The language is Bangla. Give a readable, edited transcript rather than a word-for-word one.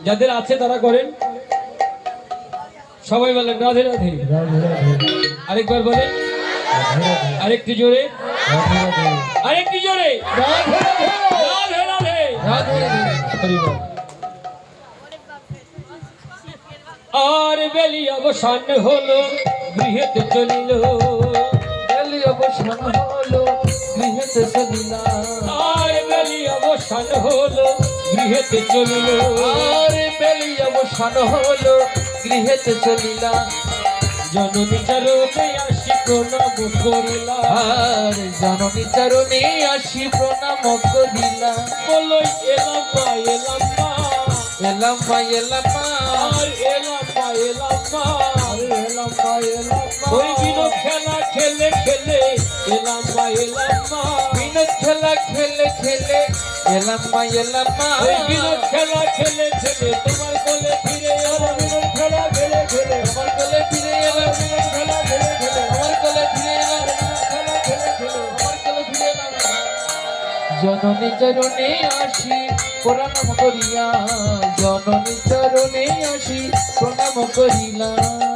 যাদের আছে তারা করেন। সবাই বলেন রাধে রাধে। আরেকবার বলেন, আরেকটু জোরে, আরেকটু জোরে, রাধে রাধে। আর বেলি অবসান হলো গৃহেতে চলিল, বেলি অবসান হলো গৃহেতে চলিল, আর বেলি অবসান হলো গৃহেতে চলিল, আর বেলি অবসান হলো গৃহেতে চলিল, জননী চরণে আসি প্রণাম করিলা, আর জননী চরণে আসি প্রণাম করিলা, বলই এলাম মা এলাম মা, এলাম মা এলাম মা, আর এলাম মা এলাম মা, এলাম মা এলাম মা, ওই বিনোদ খেলা খেলে খেলে এলাম মা এলাম মা, বিনোদ খেলা খেলে খেলে এলাম মা এলাম মা, ওই বিনোদ খেলা খেলে খেলে তোমার কোলে ফিরে এলাম, বিনোদ খেলা খেলে খেলে আমার কোলে ফিরে এলাম, বিনোদ খেলা খেলে খেলে আমার কোলে ফিরে এলাম, খেলা খেলে খেলে আমার কোলে ফিরে এলাম, জননী চরণে আসি প্রণাম করিয়া, জননী চরণে আসি প্রণাম করিলাম।